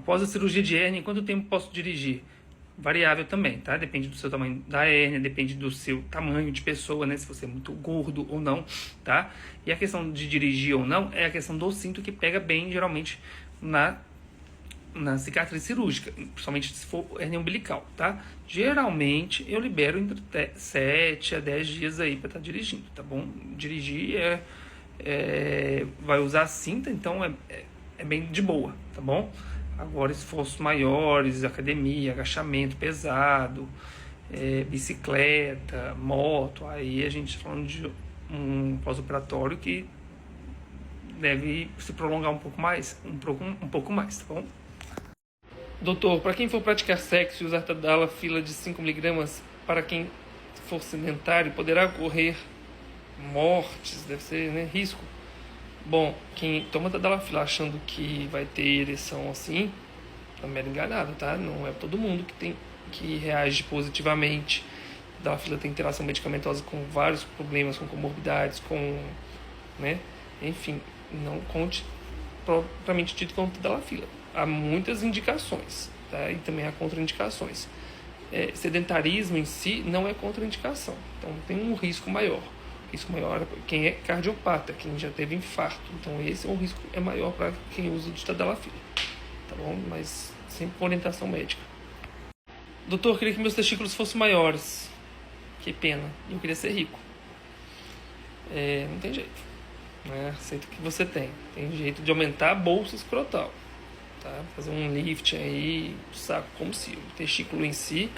Após a cirurgia de hérnia, quanto tempo posso dirigir? Variável também, tá? Depende do seu tamanho da hérnia, depende do seu tamanho de pessoa, né? Se você é muito gordo ou não, tá? E a questão de dirigir ou não é a questão do cinto, que pega bem, geralmente, na cicatriz cirúrgica, principalmente se for hérnia umbilical, tá? Geralmente, eu libero entre 7 a 10 dias aí para estar dirigindo, tá bom? Dirigir vai usar cinta, então é bem de boa, tá bom? Agora, esforços maiores, academia, agachamento pesado, bicicleta, moto, aí a gente está falando de um pós-operatório que deve se prolongar um pouco mais, um pouco mais, tá bom? Doutor, para quem for praticar sexo e usar tadalafila de 5 mg para quem for sedentário, poderá ocorrer mortes, deve ser, né, risco. Bom, quem toma tadalafila achando que vai ter ereção assim, tá mega enganado, tá? Não é todo mundo que reage positivamente. A tadalafila tem interação medicamentosa com vários problemas, com comorbidades, né? Enfim, não conte propriamente dito com tadalafila. Há muitas indicações, tá? E também há contraindicações. Sedentarismo em si não é contraindicação, então tem um risco maior. Risco maior é quem é cardiopata, quem já teve infarto. Então esse é um risco maior para quem usa de tadalafila, tá bom? Mas sempre com orientação médica. Doutor, queria que meus testículos fossem maiores. Que pena, eu queria ser rico. Não tem jeito, né? Aceito que você tem jeito de aumentar a bolsa escrotal, tá? Fazer um lift aí, saco, como se o testículo em si,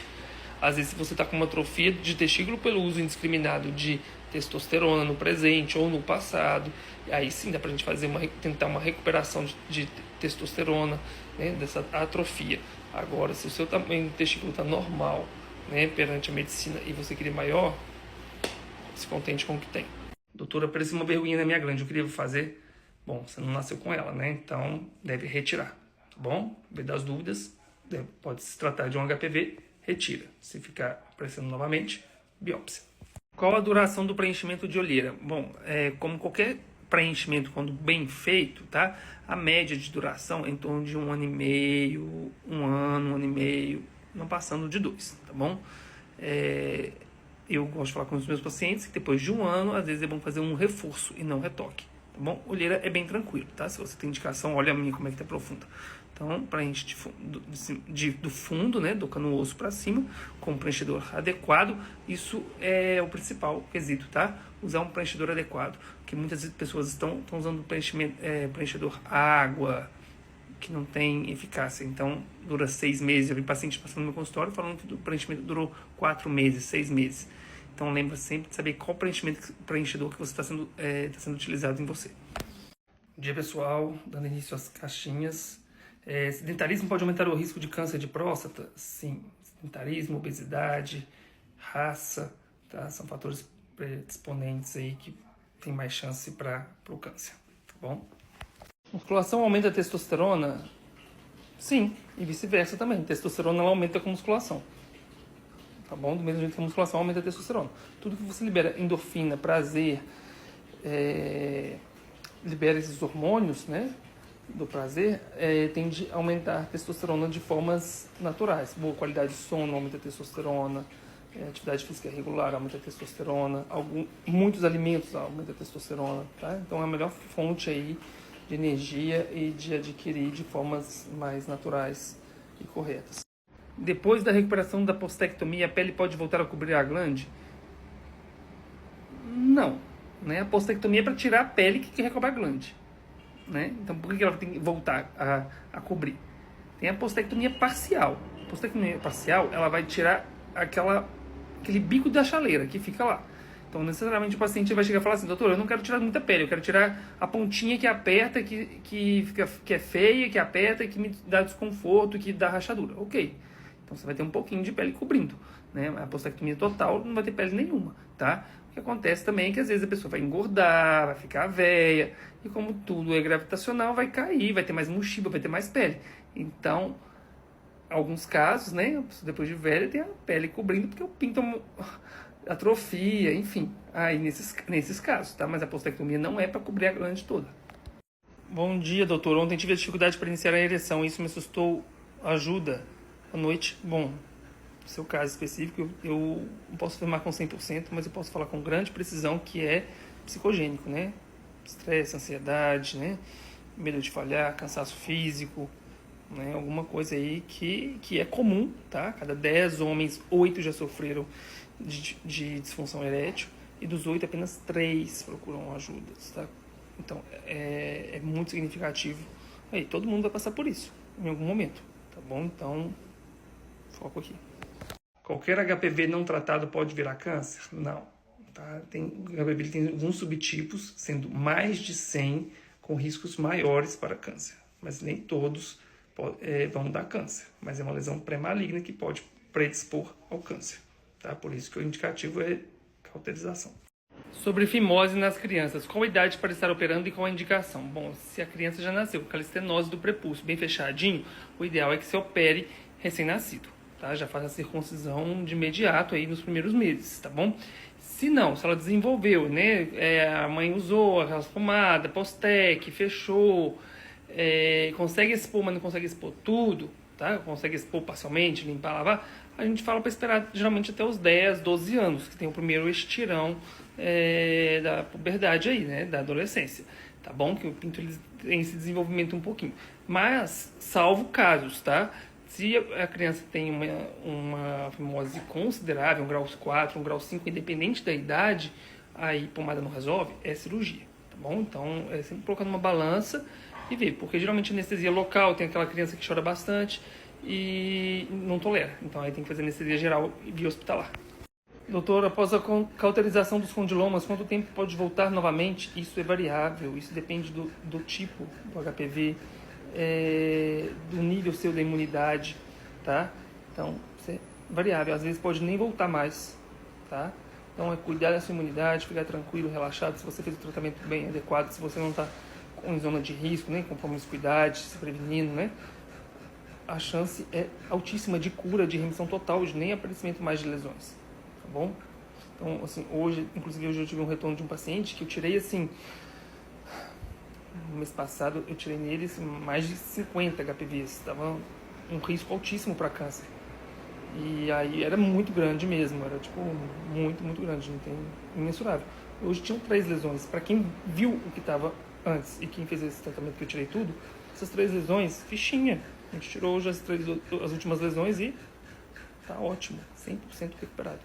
às vezes se você está com uma atrofia de testículo pelo uso indiscriminado de testosterona no presente ou no passado, aí sim dá pra gente tentar uma recuperação de testosterona, né, dessa atrofia. Agora, se o seu tamanho do testículo está normal, né, perante a medicina, e você querer maior, se contente com o que tem. Doutora, apareceu uma verruguinha na minha glande, eu queria fazer. Bom, você não nasceu com ela, né? Então deve retirar, tá bom? Ver das dúvidas, pode se tratar de um HPV, retira. Se ficar aparecendo novamente, biópsia. Qual a duração do preenchimento de olheira? Bom, como qualquer preenchimento, quando bem feito, tá? A média de duração é em torno de 1 ano e meio, 1 ano e meio, não passando de 2, tá bom? Eu gosto de falar com os meus pacientes que depois de 1 ano, às vezes é bom fazer um reforço e não retoque, tá bom? Olheira é bem tranquilo, tá? Se você tem indicação, olha a minha como é que tá profunda. Então, preenche do fundo, né, tocando o osso para cima, com um preenchedor adequado. Isso é o principal quesito, tá? Usar um preenchedor adequado, porque muitas pessoas estão usando preenchedor água, que não tem eficácia. Então, dura 6 meses. Eu vi paciente passando no meu consultório falando que o preenchimento durou 4 meses, 6 meses. Então, lembra sempre de saber qual preenchedor que você está sendo utilizado em você. Bom dia, pessoal. Dando início às caixinhas. Sedentarismo pode aumentar o risco de câncer de próstata? Sim. Sedentarismo, obesidade, raça, tá? São fatores predisponentes aí que tem mais chance para o câncer, tá bom? Musculação aumenta a testosterona? Sim, e vice-versa também. A testosterona ela aumenta com musculação, tá bom? Do mesmo jeito que a musculação aumenta a testosterona. Tudo que você libera endorfina, prazer, libera esses hormônios, né, do prazer, tende a aumentar a testosterona de formas naturais. Boa qualidade de sono aumenta a testosterona, atividade física regular aumenta a testosterona, muitos alimentos aumentam a testosterona, tá? Então é a melhor fonte aí de energia e de adquirir de formas mais naturais e corretas. Depois da recuperação da postectomia, a pele pode voltar a cobrir a glande? Não, né? A postectomia é para tirar a pele que recobre a glande, né? Então por que ela tem que voltar a cobrir? Tem a postectomia parcial. A postectomia parcial, ela vai tirar aquele bico da chaleira que fica lá. Então, necessariamente, o paciente vai chegar e falar assim: doutor, eu não quero tirar muita pele, eu quero tirar a pontinha que aperta, que é feia, que aperta, que me dá desconforto, que dá rachadura. Ok. Então, você vai ter um pouquinho de pele cobrindo, né? A postectomia total não vai ter pele nenhuma, tá? O que acontece também é que, às vezes, a pessoa vai engordar, vai ficar velha, e como tudo é gravitacional, vai cair, vai ter mais mochiba, vai ter mais pele. Então, alguns casos, né, depois de velha, tem a pele cobrindo, porque o pinto atrofia, enfim, aí nesses casos, tá? Mas a postectomia não é para cobrir a glande toda. Bom dia, doutor. Ontem tive dificuldade para iniciar a ereção. Isso me assustou. Ajuda. À noite. Bom, no seu caso específico, eu não posso afirmar com 100%, mas eu posso falar com grande precisão que é psicogênico, né? Estresse, ansiedade, né? Medo de falhar, cansaço físico, né? Alguma coisa aí que é comum, tá? Cada 10 homens, 8 já sofreram de disfunção erétil e dos 8 apenas 3 procuram ajuda, tá? Então, é muito significativo. Aí, todo mundo vai passar por isso em algum momento, tá bom? Então, foco aqui. Qualquer HPV não tratado pode virar câncer? Não. Tá? O HPV tem alguns subtipos, sendo mais de 100, com riscos maiores para câncer. Mas nem todos vão dar câncer. Mas é uma lesão pré-maligna que pode predispor ao câncer. Tá? Por isso que o indicativo é cauterização. Sobre fimose nas crianças, qual a idade para estar operando e qual a indicação? Bom, se a criança já nasceu com aquela estenose do prepúcio bem fechadinho, o ideal é que se opere recém-nascido, tá? Já faça a circuncisão de imediato aí nos primeiros meses, tá bom? Se não, se ela desenvolveu, né, a mãe usou aquela pomada, Postec, fechou, consegue expor, mas não consegue expor tudo, tá? Consegue expor parcialmente, limpar, lavar, a gente fala para esperar geralmente até os 10, 12 anos, que tem o primeiro estirão da puberdade aí, né, da adolescência, tá bom? Que o pinto ele tem esse desenvolvimento um pouquinho. Mas, salvo casos, tá? Se a criança tem uma fimose considerável, um grau 4, um grau 5, independente da idade, aí pomada não resolve, é cirurgia, tá bom? Então, é sempre colocar numa balança e ver, porque geralmente anestesia local, tem aquela criança que chora bastante e não tolera. Então, aí tem que fazer anestesia geral e via hospitalar. Doutor, após a cauterização dos condilomas, quanto tempo pode voltar novamente? Isso é variável, isso depende do tipo do HPV, do nível seu da imunidade, tá? Então, isso é variável, às vezes pode nem voltar mais, tá? Então, é cuidar da sua imunidade, ficar tranquilo, relaxado, se você fez o tratamento bem adequado, se você não está em zona de risco, né, com promiscuidade, se prevenindo, né? A chance é altíssima de cura, de remissão total, de nem aparecimento mais de lesões. Tá bom? Então, assim, inclusive hoje eu tive um retorno de um paciente que eu tirei, assim, no mês passado eu tirei nele assim, mais de 50 HPVs, estava um risco altíssimo para câncer. E aí era muito grande mesmo, era tipo muito, muito grande, não tem imensurável. Hoje tinham 3 lesões. Para quem viu o que estava antes e quem fez esse tratamento que eu tirei tudo, essas 3 lesões, fichinha. A gente tirou hoje as últimas lesões e tá ótimo, 100% recuperado.